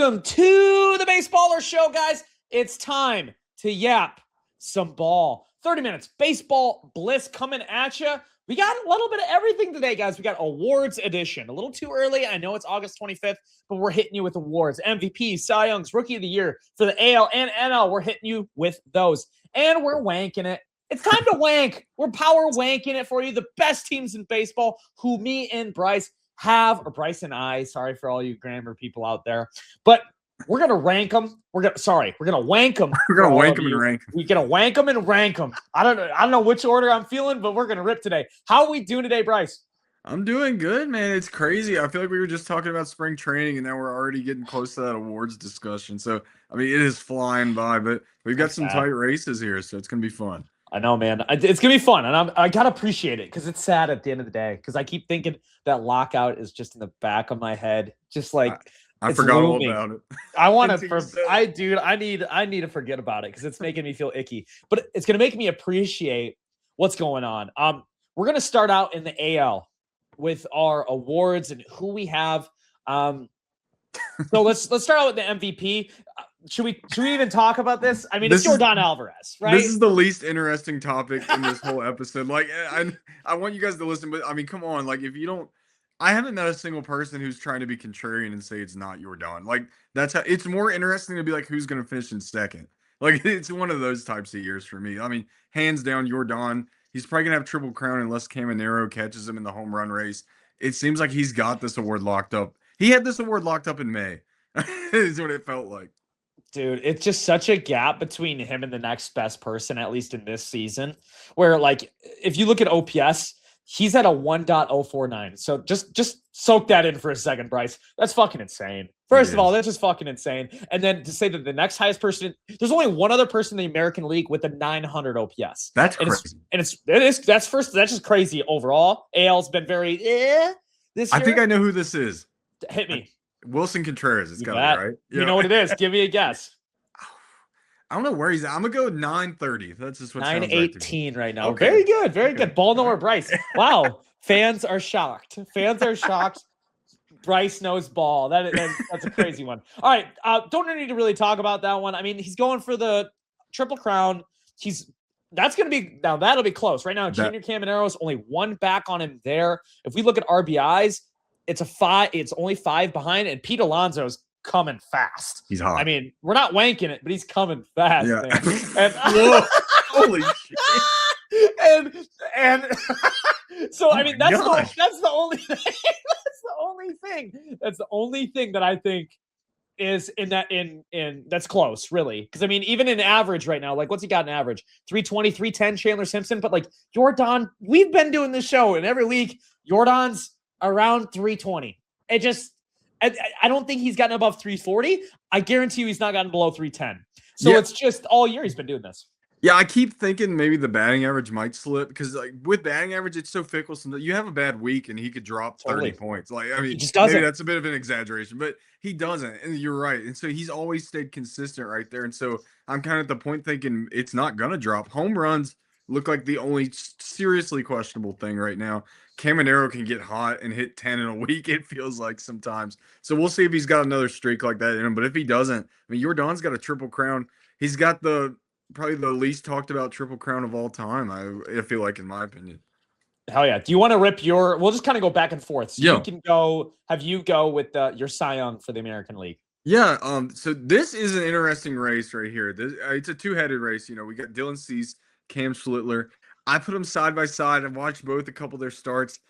Welcome to the BSBLR show, guys. It's time to yap some ball. 30 minutes, baseball bliss coming at you. We got a little bit of everything today, guys. We got awards edition. A little too early. I know it's August 25th, but we're hitting you with awards. MVP, Cy Young's, Rookie of the Year for the AL and NL. We're hitting you with those. And we're wanking it. It's time to wank. We're power wanking it for you. The best teams in baseball who me and Bryce have, or Bryce and I, sorry for all you grammar people out there, but we're going to rank them. We're going to wank them. We're going to wank them and rank them. We're going to wank them and rank them. I don't know which order I'm feeling, but we're going to rip today. How are we doing today, Bryce? I'm doing good, man. It's crazy. I feel like we were just talking about spring training, and now we're already getting close to that awards discussion. So, I mean, it is flying by, but we've got some tight races here, so it's going to be fun. I know, man. It's going to be fun, and I got to appreciate it because it's sad at the end of the day because I keep thinking that lockout is just in the back of my head, just like I forgot all about it. I want to, I need to forget about it because it's making me feel icky, but it's going to make me appreciate what's going on. We're going to start out in the AL with our awards and who we have. So let's start out with the MVP. Should we even talk about this? I mean, it's Yordan Alvarez, right? This is the least interesting topic in this whole episode. Like, I want you guys to listen, but I mean, come on. Like, if you don't, I haven't met a single person who's trying to be contrarian and say it's not Yordan. Like, that's how it's more interesting to be like, who's going to finish in second? Like, it's one of those types of years for me. I mean, hands down, Yordan. He's probably going to have Triple Crown unless Caminero catches him in the home run race. It seems like he's got this award locked up. He had this award locked up in May. Is what it felt like. Dude, it's just such a gap between him and the next best person, at least in this season, where, like, if you look at OPS, he's at a 1.049. So just soak that in for a second, Bryce. That's fucking insane. First of all, that's just fucking insane. And then to say that the next highest person, there's only one other person in the American League with a 900 OPS. That's crazy. That's just crazy overall. AL's been very this year. I think I know who this is. Hit me. Wilson Contreras. It's got to be right. You know what it is. Give me a guess. I don't know where he's at. I'm going to go 930. That's just what 918 right now. Okay. Very good. Very good. Ball nowhere, Bryce. Wow. Fans are shocked. Bryce knows ball. That's a crazy one. All right. Don't need to really talk about that one. I mean, he's going for the Triple Crown. That'll be close. Right now, Junior Caminero is only one back on him there. If we look at RBIs, it's only 5 behind, and Pete Alonso's coming fast. He's hot. I mean, we're not wanking it, but he's coming fast. Yeah. And holy shit. And so I mean that's the only thing. That's the only thing that I think is in that's close, really. Because I mean, even in average right now, like what's he got in average? 320, 310, Chandler Simpson. But like Yordan, we've been doing this show in every week. Yordan's around 320. I don't think he's gotten above 340. I guarantee you he's not gotten below 310. So it's just all year he's been doing this. Yeah, I keep thinking maybe the batting average might slip because, like, with batting average, it's so fickle. So you have a bad week and he could drop 30 points. Like, I mean, he just doesn't. Maybe that's a bit of an exaggeration, but he doesn't. And you're right. And so he's always stayed consistent right there. And so I'm kind of at the point thinking it's not going to drop. Home runs look like the only seriously questionable thing right now. Caminero can get hot and hit 10 in a week, it feels like sometimes. So we'll see if he's got another streak like that in him. But if he doesn't, I mean, Yordan's got a Triple Crown. He's got probably the least talked about Triple Crown of all time, I feel like, in my opinion. Hell yeah. Do you want to rip we'll just kind of go back and forth. So you can go with your Cy Young for the American League. Yeah. So this is an interesting race right here. It's a two-headed race. You know, we got Dylan Cease, Cam Schlittler. I put them side by side. I've watched both a couple of their starts.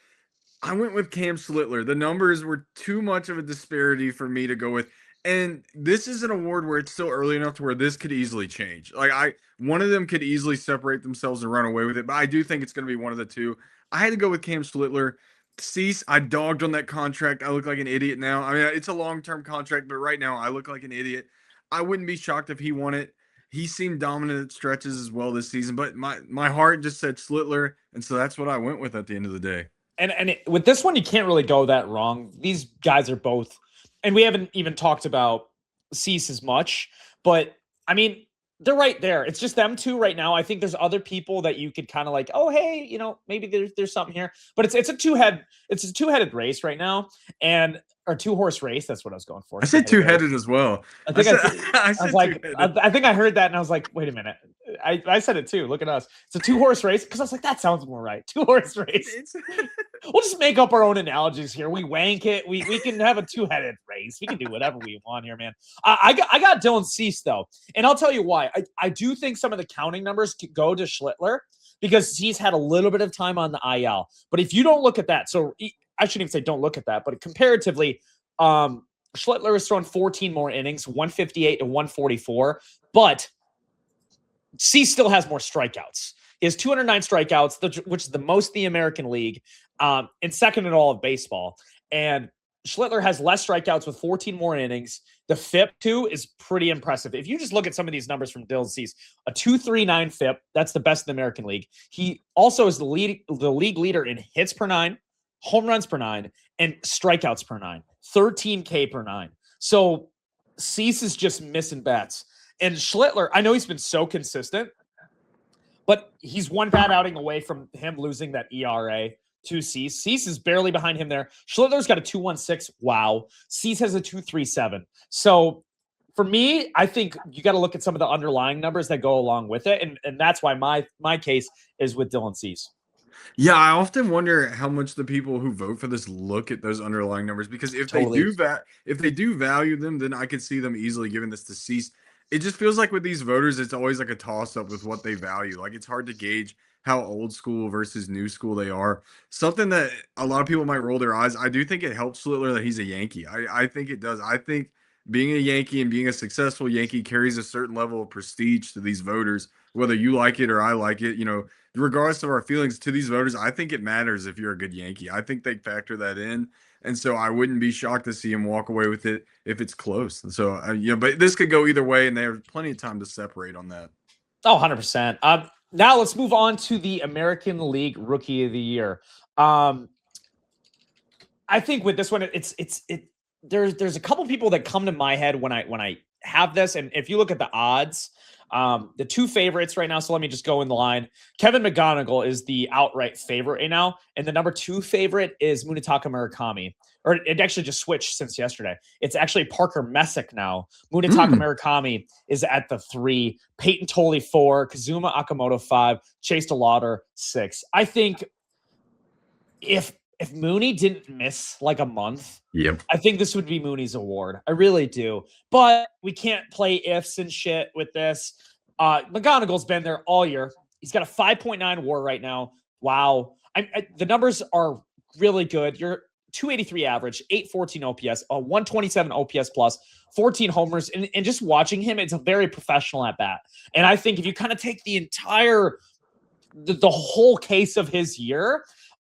I went with Cam Schlittler. The numbers were too much of a disparity for me to go with. And this is an award where it's still early enough to where this could easily change. Like one of them could easily separate themselves and run away with it, but I do think it's going to be one of the two. I had to go with Cam Schlittler. Cease, I dogged on that contract. I look like an idiot now. I mean, it's a long-term contract, but right now I look like an idiot. I wouldn't be shocked if he won it. He seemed dominant at stretches as well this season, but my heart just said Schlittler, and so that's what I went with at the end of the day. And with this one, you can't really go that wrong. These guys are both, and we haven't even talked about Cease as much, but I mean, they're right there. It's just them two right now. I think there's other people that you could kind of like, oh, hey, you know, maybe there's something here, but it's a two-headed race right now. And or two-horse race. That's what I was going for. I said two-headed as well. I think I said was like, two-headed. I think I heard that and I was like, wait a minute. I said it too. Look at us. It's a two-horse race because I was like, that sounds more right. Two-horse race. We'll just make up our own analogies here. We wank it. We can have a two-headed race. We can do whatever we want here, man. I got Dylan Cease though, and I'll tell you why. I do think some of the counting numbers could go to Schlittler because he's had a little bit of time on the IL. But if you don't look at that, so I shouldn't even say don't look at that, but comparatively, Schlittler has thrown 14 more innings, 158 to 144, but Cease still has more strikeouts. He has 209 strikeouts, which is the most in the American League, and second in all of baseball. And Schlittler has less strikeouts with 14 more innings. The FIP, too, is pretty impressive. If you just look at some of these numbers from Dylan Cease, a 2.39 FIP, that's the best in the American League. He also is the league leader in hits per nine, home runs per nine, and strikeouts per nine, 13K per nine. So Cease is just missing bats. And Schlittler, I know he's been so consistent, but he's one bad outing away from him losing that ERA to Cease. Cease is barely behind him there. Schlittler's got a 2.16. Wow. Cease has a 2.37. So for me, I think you got to look at some of the underlying numbers that go along with it. And that's why my case is with Dylan Cease. Yeah, I often wonder how much the people who vote for this look at those underlying numbers, because if they do value them, then I could see them easily giving this to Cease. It just feels like with these voters, it's always like a toss-up with what they value. Like, it's hard to gauge how old school versus new school they are. Something that a lot of people might roll their eyes. I do think it helps Schlittler that he's a Yankee. I think it does. I think being a Yankee and being a successful Yankee carries a certain level of prestige to these voters, whether you like it or I like it. You know, regardless of our feelings to these voters, I think it matters if you're a good Yankee. I think they factor that in. And so I wouldn't be shocked to see him walk away with it if it's close. And so, but this could go either way, and they have plenty of time to separate on that. Oh, 100%. Now let's move on to the American League Rookie of the Year. I think with this one, there's a couple people that come to my head when I have this, and if you look at the odds, the two favorites right now, so let me just go in the line. Kevin McGonigal is the outright favorite right now, and the number 2 favorite is Munetaka Murakami. Or it actually just switched since yesterday. It's actually Parker Messick now. Munetaka Murakami is at the 3, Peyton Tolley 4, Kazuma Akamoto 5, Chase DeLauder 6. I think if Mooney didn't miss like a month, I think this would be Mooney's award. I really do. But we can't play ifs and shit with this. McGonigal's been there all year. He's got a 5.9 WAR right now. Wow. The numbers are really good. You're 283 average, 814 OPS, a 127 OPS plus, 14 homers. And just watching him, it's a very professional at bat. And I think if you kind of take the whole case of his year,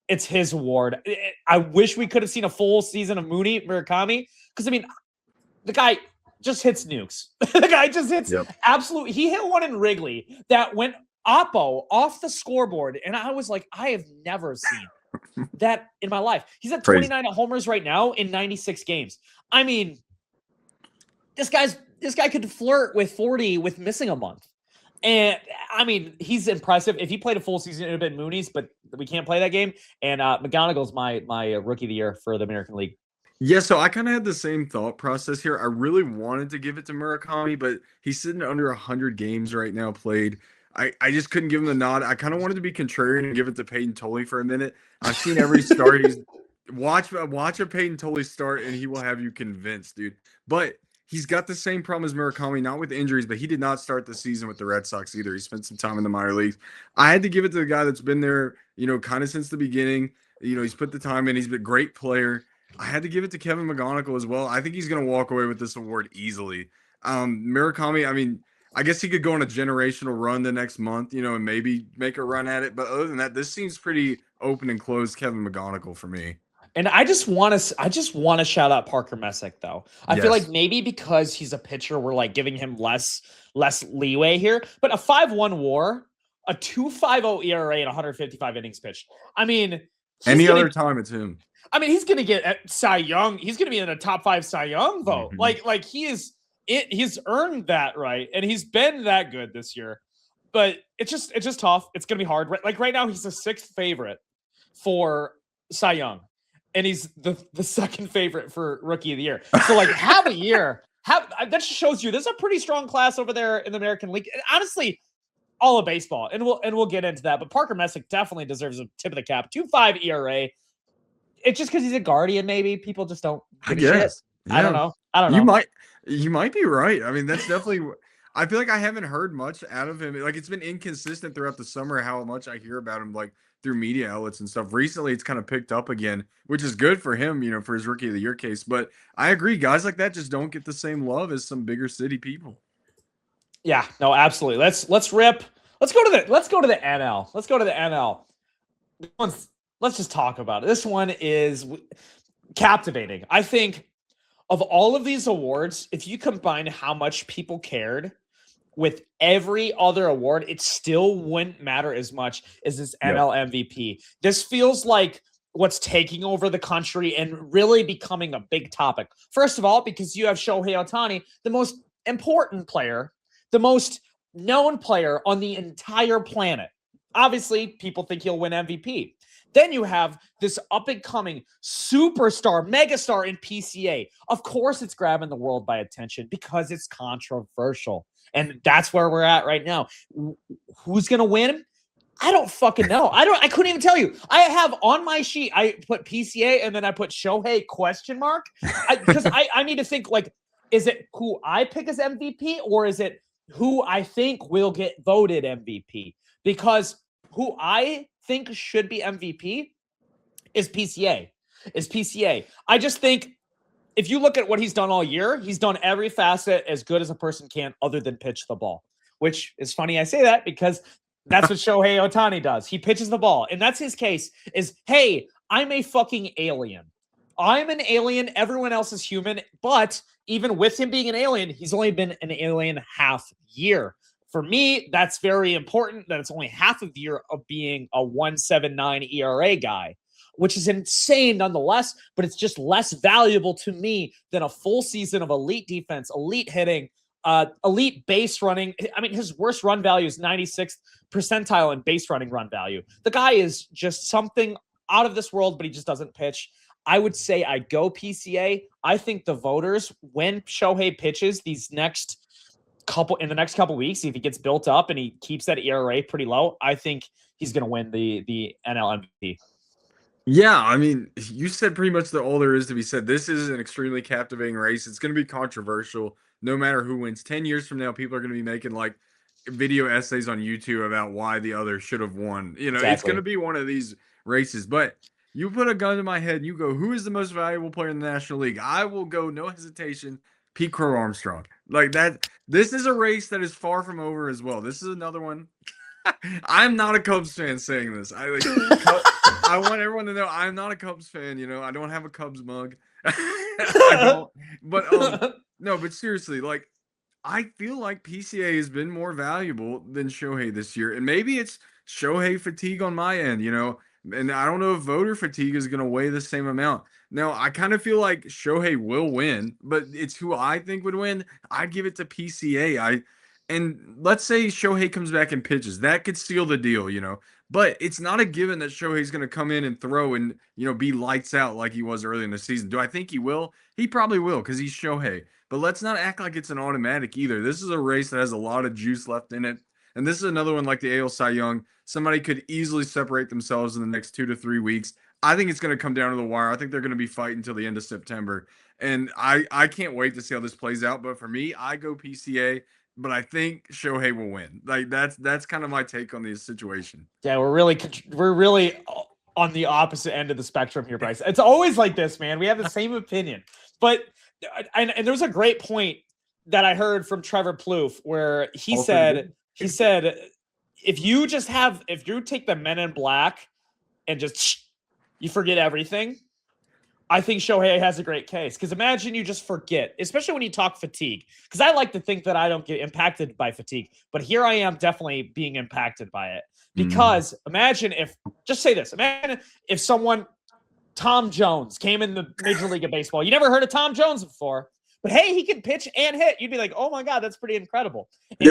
it's his award. I wish we could have seen a full season of Murakami, because I mean, the guy just hits nukes. The guy just hits absolute. He hit one in Wrigley that went oppo off the scoreboard, and I was like, I have never seen that in my life. He's at 29 homers right now in 96 games. I mean, this guy could flirt with 40 with missing a month. And I mean, he's impressive. If he played a full season, it would have been Mooney's, but we can't play that game. And McGonigal's my rookie of the year for the American League. Yeah, so I kind of had the same thought process here. I really wanted to give it to Murakami, but he's sitting under 100 games right now played. I just couldn't give him the nod. I kind of wanted to be contrarian and give it to Peyton Tolley for a minute. I've seen every start. Watch a Peyton Tolley start, and he will have you convinced, dude. But he's got the same problem as Murakami, not with injuries, but he did not start the season with the Red Sox either. He spent some time in the minor leagues. I had to give it to the guy that's been there, kind of since the beginning. He's put the time in. He's been a great player. I had to give it to Kevin McGonigal as well. I think he's going to walk away with this award easily. Murakami, I mean, I guess he could go on a generational run the next month, and maybe make a run at it. But other than that, this seems pretty open and closed Kevin McGonigal for me. And I just want to shout out Parker Messick though. I feel like maybe because he's a pitcher, we're like giving him less leeway here. But a 5.1 WAR, a 2.50 ERA, and 155 innings pitched. I mean, any other time it's him. I mean, he's going to get Cy Young. He's going to be in a top 5 Cy Young vote. Mm-hmm. Like he's earned that right, and he's been that good this year. But it's just tough. It's going to be hard. Like right now, he's the 6th favorite for Cy Young. and he's the second favorite for rookie of the year. So like have a year. That just shows you there's a pretty strong class over there in the American League. And honestly, all of baseball, and we'll get into that. But Parker Messick definitely deserves a tip of the cap. 2.5 ERA. It's just because he's a Guardian. Maybe people just don't give a shit. Yeah. I don't know. You might be right. I mean, that's definitely. I feel like I haven't heard much out of him. Like it's been inconsistent throughout the summer how much I hear about him, like through media outlets and stuff. Recently, it's kind of picked up again, which is good for him, for his rookie of the year case. But I agree, guys like that just don't get the same love as some bigger city people. Yeah, no, absolutely. Let's rip. Let's go to the NL. Let's go to the NL. Let's just talk about it. This one is captivating. I think of all of these awards, if you combine how much people cared with every other award, it still wouldn't matter as much as this NL MVP. This feels like what's taking over the country and really becoming a big topic. First of all, because you have Shohei Ohtani, the most important player, the most known player on the entire planet. Obviously, people think he'll win MVP. Then you have this up-and-coming superstar, megastar in PCA. Of course, it's grabbing the world by attention because it's controversial. And that's where we're at right now. Who's going to win? I don't fucking know. I couldn't even tell you. I have on my sheet, I put PCA and then I put Shohei ? Because I need to think, like, is it who I pick as MVP or is it who I think will get voted MVP? Because who I think should be MVP is PCA. I just think if you look at what he's done all year, he's done every facet as good as a person can other than pitch the ball, which is funny I say that because that's what Shohei Ohtani does. He pitches the ball, and that's his case is, hey, I'm a fucking alien. I'm an alien. Everyone else is human, but even with him being an alien, he's only been an alien half year. For me, that's very important that it's only half of the year of being a 1.79 ERA guy, which is insane nonetheless, but it's just less valuable to me than a full season of elite defense, elite hitting, elite base running. I mean, his worst run value is 96th percentile in base running run value. The guy is just something out of this world, but he just doesn't pitch. I would say I go PCA. I think the voters, when Shohei pitches in the next couple weeks, if he gets built up and he keeps that ERA pretty low, I think he's going to win the NL MVP. Yeah, I mean, you said pretty much all there is to be said. This is an extremely captivating race. It's going to be controversial no matter who wins. 10 years from now, people are going to be making like video essays on YouTube about why the other should have won. Exactly. It's going to be one of these races. But you put a gun to my head and you go, who is the most valuable player in the National League? I will go, no hesitation, Pete Crow Armstrong. Like that. This is a race that is far from over as well. This is another one. I'm not a Cubs fan saying this. I want everyone to know I'm not a Cubs fan. I don't have a Cubs mug. I don't. But no, but seriously, like I feel like PCA has been more valuable than Shohei this year, and maybe it's Shohei fatigue on my end. And I don't know if voter fatigue is going to weigh the same amount. Now, I kind of feel like Shohei will win, but it's who I think would win. I'd give it to PCA. And let's say Shohei comes back and pitches. That could seal the deal, But it's not a given that Shohei's going to come in and throw and, be lights out like he was early in the season. Do I think he will? He probably will because he's Shohei. But let's not act like it's an automatic either. This is a race that has a lot of juice left in it. And this is another one like the AL Cy Young. Somebody could easily separate themselves in the next 2 to 3 weeks. I think it's going to come down to the wire. I think they're going to be fighting until the end of September. And I can't wait to see how this plays out. But for me, I go PCA. But I think Shohei will win. Like that's kind of my take on this situation. Yeah, we're really on the opposite end of the spectrum here, Bryce. It's always like this, man. We have the same opinion. But and there was a great point that I heard from Trevor Plouffe where he said if you take the Men in Black and just you forget everything, I think Shohei has a great case. Because imagine you just forget, especially when you talk fatigue. Because I like to think that I don't get impacted by fatigue. But here I am definitely being impacted by it. Because imagine imagine if someone, Tom Jones, came in the Major League of Baseball. You never heard of Tom Jones before. But hey, he can pitch and hit. You'd be like, oh my God, that's pretty incredible. And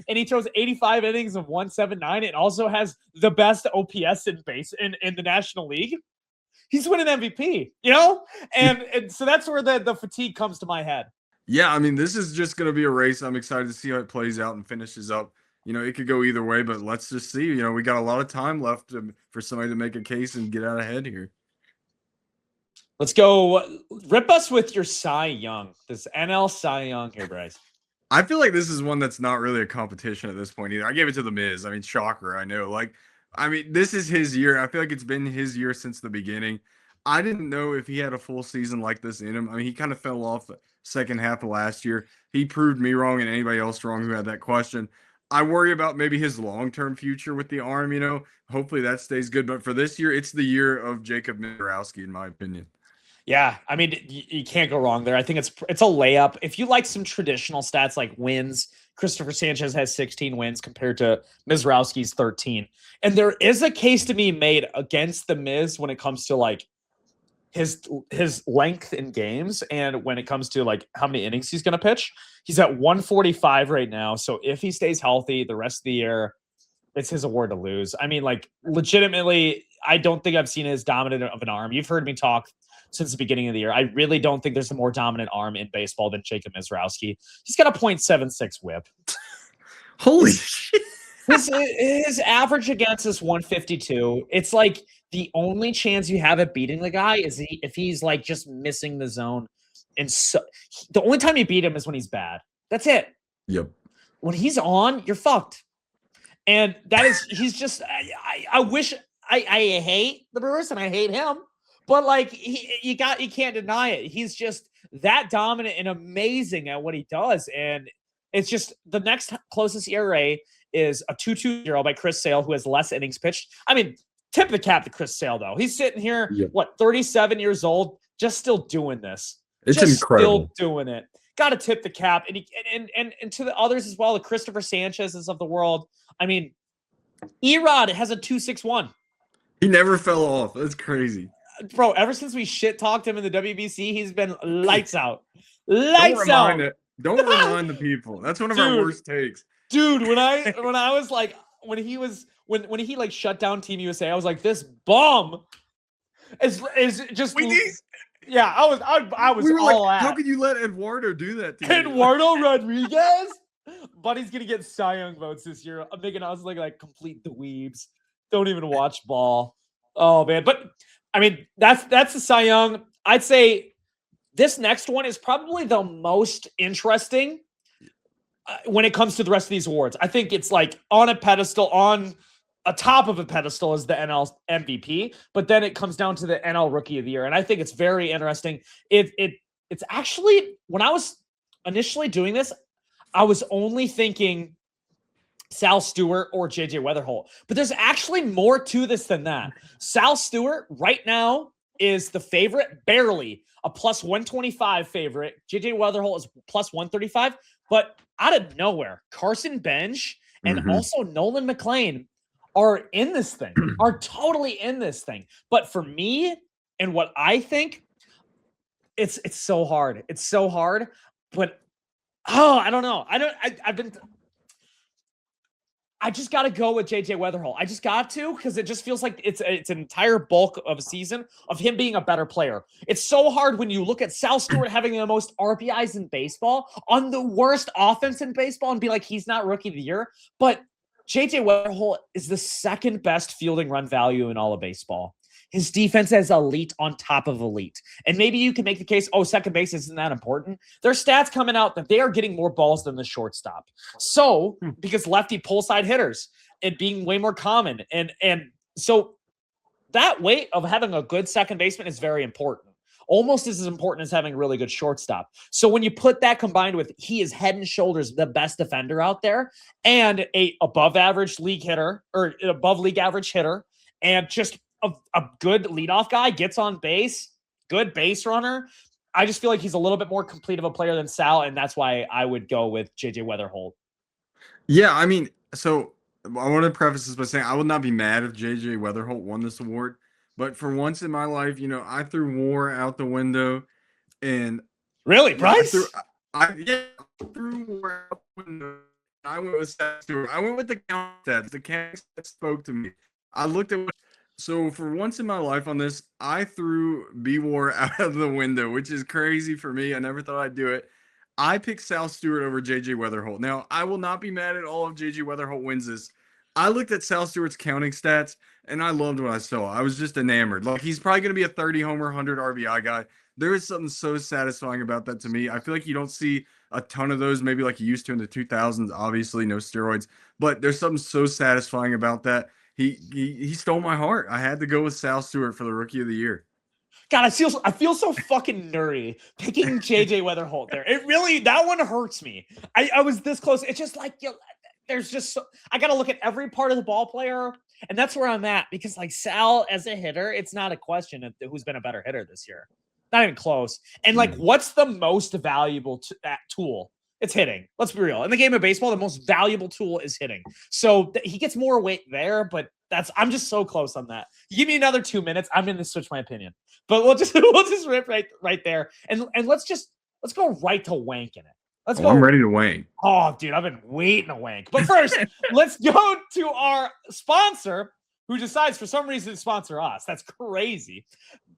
he throws 85 innings of 1.79 and also has the best OPS in the National League. he's winning MVP, you know? And so that's where the fatigue comes to my head. Yeah, I mean, this is just going to be a race. I'm excited to see how it plays out and finishes up. It could go either way, but let's just see. We got a lot of time left for somebody to make a case and get out ahead here. Let's go. Rip us with your Cy Young. This NL Cy Young here, Bryce. I feel like this is one that's not really a competition at this point either. I gave it to The Miz. I mean, shocker, I know. This is his year. I feel like it's been his year since the beginning. I didn't know if he had a full season like this in him. I mean, he kind of fell off the second half of last year. He proved me wrong and anybody else wrong who had that question. I worry about maybe his long-term future with the arm, Hopefully that stays good. But for this year, it's the year of Jacob Mizorowski, in my opinion. Yeah, I mean, you can't go wrong there. I think it's a layup. If you like some traditional stats like wins, Christopher Sanchez has 16 wins compared to Mizorowski's 13. And there is a case to be made against the Miz when it comes to like his length in games and when it comes to like how many innings he's going to pitch. He's at 145 right now. So if he stays healthy the rest of the year, it's his award to lose. I mean, like legitimately, I don't think I've seen as dominant of an arm. You've heard me talk since the beginning of the year. I really don't think there's a more dominant arm in baseball than Jacob Mizorowski. He's got a .76 whip. Holy shit. His average against is 152. It's like the only chance you have at beating the guy is if he's like just missing the zone. And so the only time you beat him is when he's bad. That's it. Yep. When he's on, you're fucked. And he's just, I wish, I hate the Brewers and I hate him. But like you can't deny it. He's just that dominant and amazing at what he does. And it's just the next closest ERA is a 2.20 by Chris Sale, who has less innings pitched. I mean, tip the cap to Chris Sale, though. He's sitting here, 37 years old, just still doing this. It's just incredible. Still doing it. Got to tip the cap. And to the others as well, the Christopher Sanchez's of the world. I mean, Erod has a 2.61. He never fell off. That's crazy. Bro, ever since we shit talked him in the WBC, he's been lights out. Lights out. Don't remind the people. That's one of our worst takes. Dude, when I was like, when he like shut down Team USA, I was like, this bum is just. Yeah, I was all at. How could you let Eduardo do that to you? Eduardo Rodriguez? Buddy's gonna get Cy Young votes this year. I'm thinking I was like complete dweebs. Don't even watch ball. Oh man, but I mean that's the Cy Young. I'd say this next one is probably the most interesting when it comes to the rest of these awards. I think it's like on a pedestal, on a top of a pedestal is the NL MVP, but then it comes down to the NL Rookie of the Year, and I think it's very interesting. It's actually, when I was initially doing this, I was only thinking Sal Stewart or JJ Weatherholt, but there's actually more to this than that. Sal Stewart right now is the favorite, barely a plus 125 favorite. JJ Weatherholt is plus 135, but out of nowhere, Carson Bench and also Nolan McLean are in this thing, are totally in this thing. But for me and what I think, it's so hard. It's so hard, but I don't know. I just got to go with JJ Weatherholt. I just got to, because it just feels like it's an entire bulk of a season of him being a better player. It's so hard when you look at Sal Stewart having the most RBIs in baseball on the worst offense in baseball and be like, he's not Rookie of the Year. But JJ Weatherholt is the second best fielding run value in all of baseball. His defense is elite on top of elite. And maybe you can make the case, second base isn't that important. There's stats coming out that they are getting more balls than the shortstop. So, because lefty pull side hitters, it being way more common. And so that weight of having a good second baseman is very important. Almost as important as having a really good shortstop. So when you put that combined with he is head and shoulders the best defender out there and a above average league hitter or above league average hitter and just a good leadoff guy, gets on base, good base runner. I just feel like he's a little bit more complete of a player than Sal, and that's why I would go with JJ Weatherholt. Yeah, I mean, so I want to preface this by saying I would not be mad if JJ Weatherholt won this award, but for once in my life, I threw WAR out the window, and really, Bryce? I threw WAR out the window. I went with Sal Stewart. I went with the count stats. The count stats spoke to me. I looked at what So for once in my life on this, I threw B-War out of the window, which is crazy for me. I never thought I'd do it. I picked Sal Stewart over JJ Weatherholt. Now, I will not be mad at all if JJ Weatherholt wins this. I looked at Sal Stewart's counting stats and I loved what I saw. I was just enamored. Like he's probably going to be a 30 homer, 100 RBI guy. There is something so satisfying about that to me. I feel like you don't see a ton of those, maybe like you used to in the 2000s. Obviously, no steroids, but there's something so satisfying about that. He stole my heart. I had to go with Sal Stewart for the Rookie of the Year. God, I feel so fucking nerdy picking JJ Weatherholt there. It really, that one hurts me. I was this close. It's just like, there's just I got to look at every part of the ball player, and that's where I'm at because like Sal as a hitter, it's not a question of who's been a better hitter this year. Not even close. And like, what's the most valuable tool? It's hitting. Let's be real. In the game of baseball, the most valuable tool is hitting. So he gets more weight there, but I'm just so close on that. You give me another 2 minutes, I'm going to switch my opinion. But we'll just rip right there, and let's go right to wanking it. Let's go. I'm ready to wank. Oh, dude, I've been waiting to wank. But first, let's go to our sponsor, who decides for some reason to sponsor us. That's crazy.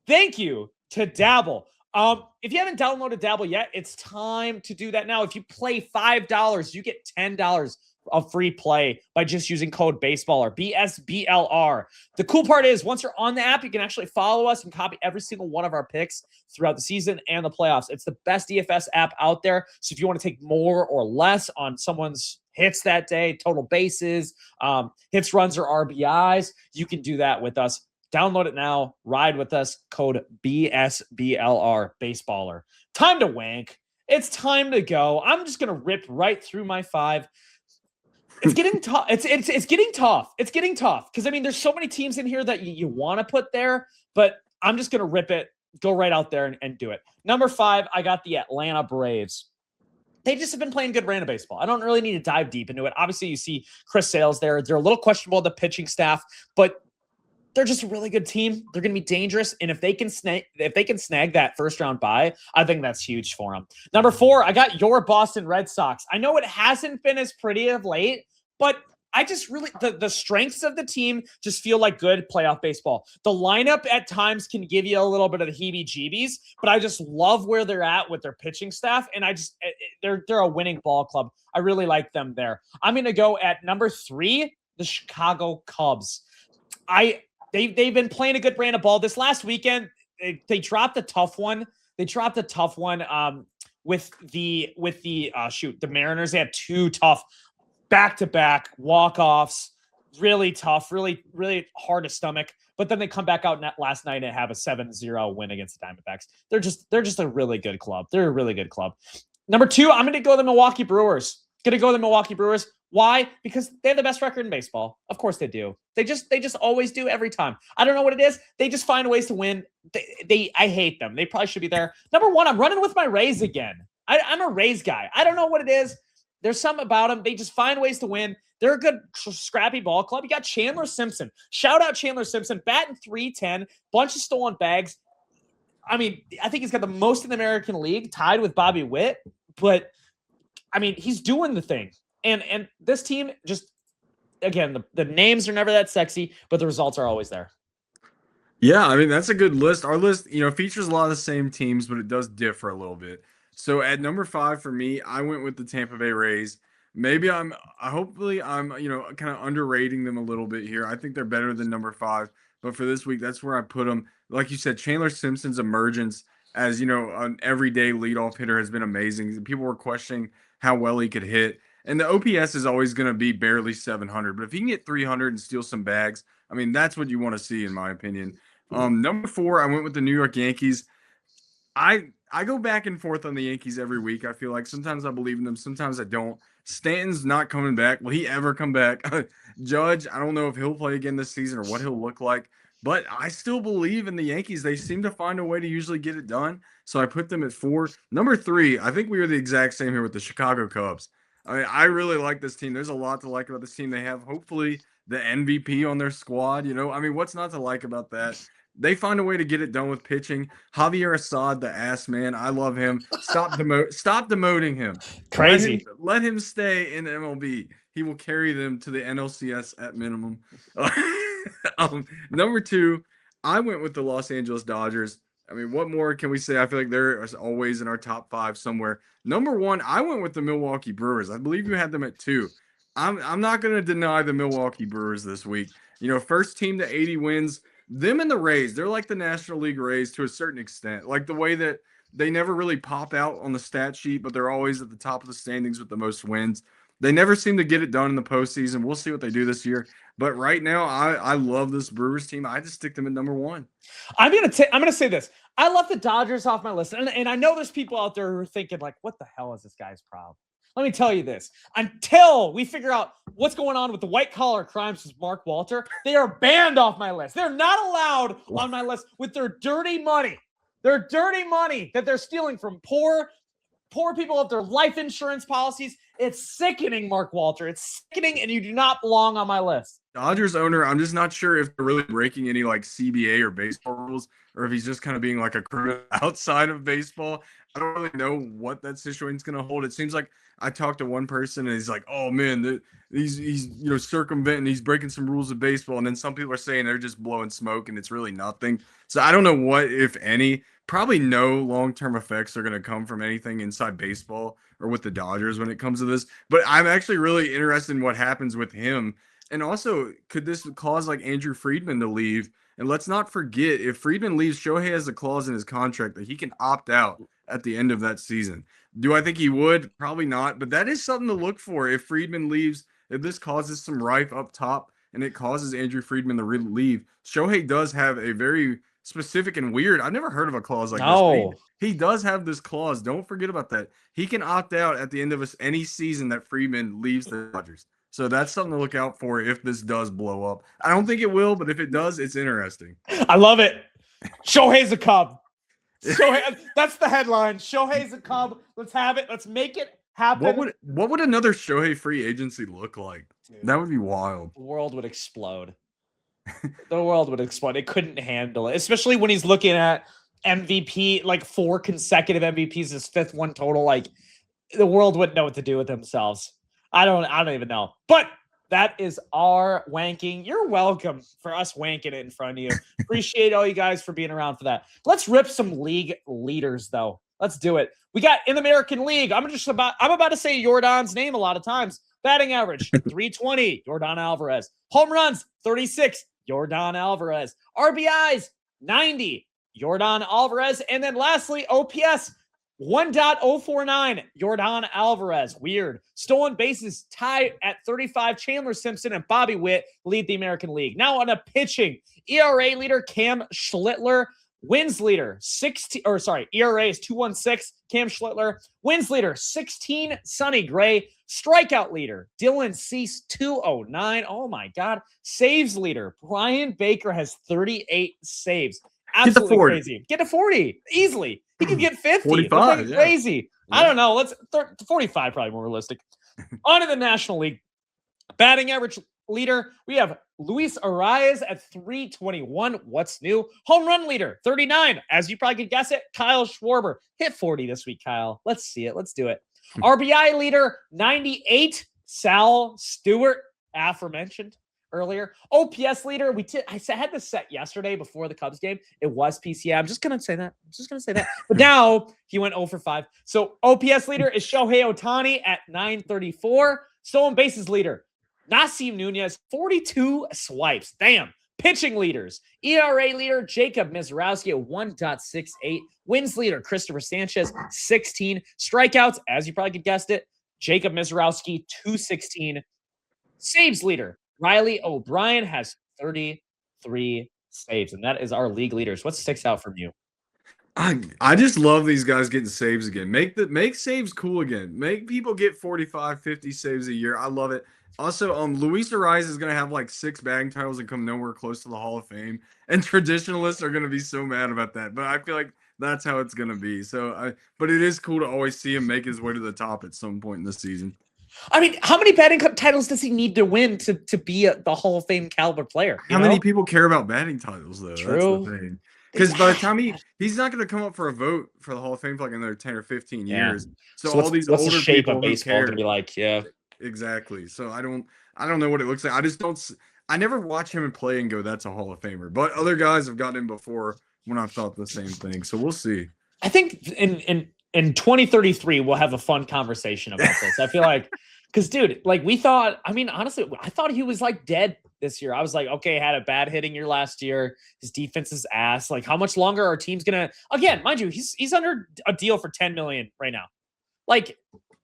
Thank you to Dabble. If you haven't downloaded Dabble yet, it's time to do that now. If you play $5, you get $10 of free play by just using code BASEBALLR, BSBLR. The cool part is once you're on the app, you can actually follow us and copy every single one of our picks throughout the season and the playoffs. It's the best DFS app out there. So if you want to take more or less on someone's hits that day, total bases, hits, runs, or RBIs, you can do that with us. Download it now. Ride with us. Code BSBLR, Baseballer. Time to wank. It's time to go. I'm just going to rip right through my 5. It's getting tough. It's getting tough. It's getting tough because I mean, there's so many teams in here that you want to put there, but I'm just gonna rip it, go right out there and do it. Number 5, I got the Atlanta Braves. They just have been playing good brand of baseball. I don't really need to dive deep into it. Obviously, you see Chris Sales there. They're a little questionable, the pitching staff, but they're just a really good team. They're going to be dangerous, and if they can snag that first round bye, I think that's huge for them. Number 4, I got your Boston Red Sox. I know it hasn't been as pretty of late, but I just really the strengths of the team just feel like good playoff baseball. The lineup at times can give you a little bit of the heebie-jeebies, but I just love where they're at with their pitching staff, and they're a winning ball club. I really like them there. I'm going to go at number 3, the Chicago Cubs. They've been playing a good brand of ball. This last weekend, they dropped a tough one. With the Mariners. They had 2 tough back-to-back walk-offs. Really tough, really, really hard to stomach. But then they come back out last night and have a 7-0 win against the Diamondbacks. They're just a really good club. They're a really good club. Number 2, I'm going to go the Milwaukee Brewers. Why? Because they have the best record in baseball. Of course they do. They just always do every time. I don't know what it is. They just find ways to win. I hate them. They probably should be there. Number 1, I'm running with my Rays again. I'm a Rays guy. I don't know what it is. There's something about them. They just find ways to win. They're a good, scrappy ball club. You got Chandler Simpson. Shout out Chandler Simpson. Batting .310. Bunch of stolen bags. I mean, I think he's got the most in the American League, tied with Bobby Witt. But, I mean, he's doing the thing. And this team just, again, the names are never that sexy, but the results are always there. Yeah, I mean, that's a good list. Our list, features a lot of the same teams, but it does differ a little bit. So at number 5 for me, I went with the Tampa Bay Rays. Hopefully I'm kind of underrating them a little bit here. I think they're better than number 5, but for this week, that's where I put them. Like you said, Chandler Simpson's emergence as, an everyday leadoff hitter has been amazing. People were questioning how well he could hit. And the OPS is always going to be barely 700, but if he can get 300 and steal some bags, I mean, that's what you want to see, in my opinion. Number 4, I went with the New York Yankees. I go back and forth on the Yankees every week. I feel like sometimes I believe in them, sometimes I don't. Stanton's not coming back. Will he ever come back? Judge, I don't know if he'll play again this season or what he'll look like, but I still believe in the Yankees. They seem to find a way to usually get it done, so I put them at 4. Number 3, I think we were the exact same here with the Chicago Cubs. I mean, I really like this team. There's a lot to like about this team. They have, hopefully, the MVP on their squad. I mean, what's not to like about that? They find a way to get it done with pitching. Javier Assad, the ass man, I love him. Stop demoting him. Crazy. Let him stay in MLB. He will carry them to the NLCS at minimum. Number 2, I went with the Los Angeles Dodgers. I mean, what more can we say? I feel like they're always in our top 5 somewhere. Number 1, I went with the Milwaukee Brewers. I believe you had them at 2. I'm not going to deny the Milwaukee Brewers this week. First team to 80 wins. Them and the Rays, they're like the National League Rays to a certain extent. Like the way that they never really pop out on the stat sheet, but they're always at the top of the standings with the most wins. They never seem to get it done in the postseason. We'll see what they do this year. But right now, I love this Brewers team. I just stick them at number 1. I'm gonna say this. I left the Dodgers off my list, and I know there's people out there who are thinking like, "What the hell is this guy's problem?" Let me tell you this: until we figure out what's going on with the white collar crimes with Mark Walter, they are banned off my list. They're not allowed on my list with their dirty money. Their dirty money that they're stealing from poor people of their life insurance policies. It's sickening, Mark Walter. It's sickening, and you do not belong on my list. Dodgers owner, I'm just not sure if they're really breaking any like CBA or baseball rules, or if he's just kind of being like a criminal outside of baseball. I don't really know what that situation's going to hold. It seems like I talked to one person and he's like, "Oh man, he's circumventing, he's breaking some rules of baseball," and then some people are saying they're just blowing smoke and it's really nothing. So I don't know what, if any. Probably no long-term effects are going to come from anything inside baseball or with the Dodgers when it comes to this. But I'm actually really interested in what happens with him. And also, could this cause like Andrew Friedman to leave? And let's not forget, if Friedman leaves, Shohei has a clause in his contract that he can opt out at the end of that season. Do I think he would? Probably not. But that is something to look for if Friedman leaves. If this causes some rife up top and it causes Andrew Friedman to leave, Shohei does have a very specific and weird. I've never heard of a clause like this. He does have this clause. Don't forget about that. He can opt out at the end of any season that Friedman leaves the Dodgers. So that's something to look out for if this does blow up. I don't think it will, but if it does, it's interesting. I love it. Shohei's a Cub. Shohei, that's the headline. Shohei's a Cub. Let's have it. Let's make it happen. What would another Shohei free agency look like? Dude, that would be wild. The world would explode. The world would explode. It couldn't handle it, especially when he's looking at MVP, like 4 consecutive MVPs, his 5th one total. Like the world wouldn't know what to do with themselves. I don't even know. But that is our wanking. You're welcome for us wanking it in front of you. Appreciate all you guys for being around for that. Let's rip some league leaders, though. Let's do it. We got in the American League. I'm about to say Yordan's name a lot of times. Batting average 320, Yordan Alvarez. Home runs 36, Yordan Alvarez. RBIs 90, Yordan Alvarez. And then lastly, OPS 1.049, Yordan Alvarez. Weird. Stolen bases tied at 35. Chandler Simpson and Bobby Witt lead the American League. Now on a pitching, ERA leader Cam Schlittler. Wins leader 16, ERA is 2.16. Cam Schlittler. Wins leader 16. Sonny Gray. Strikeout leader Dylan Cease 209. Oh my God. Saves leader Brian Baker has 38 saves. Absolutely crazy. Get to 40 easily. He can get 50. 45. Yeah. Crazy. Yeah. I don't know. Let's 45 probably more realistic. On to the National League. Batting average leader, we have Luis Arias at 321. What's new? Home run leader, 39. As you probably could guess it, Kyle Schwarber. Hit 40 this week, Kyle. Let's see it. Let's do it. RBI leader, 98. Sal Stewart, aforementioned earlier. OPS leader, I had this set yesterday before the Cubs game. It was PCA. I'm just going to say that. But now he went 0 for 5. So OPS leader is Shohei Ohtani at 934. Stolen bases leader, Nasim Nunez, 42 swipes. Damn. Pitching leaders, ERA leader, Jacob Mizorowski at 1.68. Wins leader, Christopher Sanchez, 16. Strikeouts, as you probably could guessed it, Jacob Mizorowski, 216. Saves leader, Riley O'Brien has 33 saves, and that is our league leaders. What sticks out from you? I just love these guys getting saves again. Make saves cool again. Make people get 45, 50 saves a year. I love it. Also, Luis Arias is going to have like 6 batting titles and come nowhere close to the Hall of Fame. And traditionalists are going to be so mad about that. But I feel like that's how it's going to be. But it is cool to always see him make his way to the top at some point in the season. I mean, how many batting titles does he need to win to be the Hall of Fame caliber player? How many people care about batting titles, though? True. That's the thing. Because by the time he's not going to come up for a vote for the Hall of Fame for like another 10 or 15 years. So all these older people of baseball care. to be like, yeah. Exactly. So I don't know what it looks like. I just don't. I never watch him play and go, that's a Hall of Famer. But other guys have gotten him before when I've thought the same thing. So we'll see. I think in 2033 we'll have a fun conversation about this. I feel like, because dude, like we thought, I mean, honestly, I thought he was like dead this year. I was like, okay, had a bad hitting year last year. His defense is ass. Like, how much longer our team's gonna? Again, mind you, he's under a deal for $10 million right now. Like,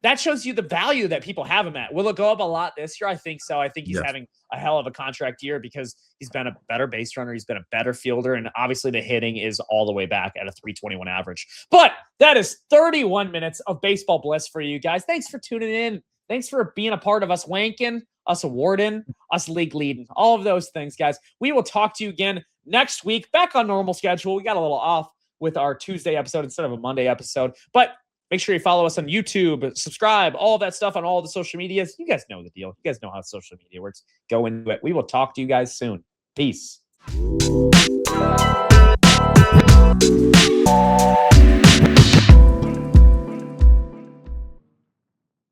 that shows you the value that people have him at. Will it go up a lot this year? I think so. I think he's having a hell of a contract year because he's been a better base runner. He's been a better fielder. And obviously the hitting is all the way back at a 321 average. But that is 31 minutes of baseball bliss for you guys. Thanks for tuning in. Thanks for being a part of us wanking, us awarding, us league leading, all of those things, guys. We will talk to you again next week, back on normal schedule. We got a little off with our Tuesday episode instead of a Monday episode. But make sure you follow us on YouTube, subscribe, all of that stuff on all the social medias. You guys know the deal. You guys know how social media works. Go into it. We will talk to you guys soon. Peace.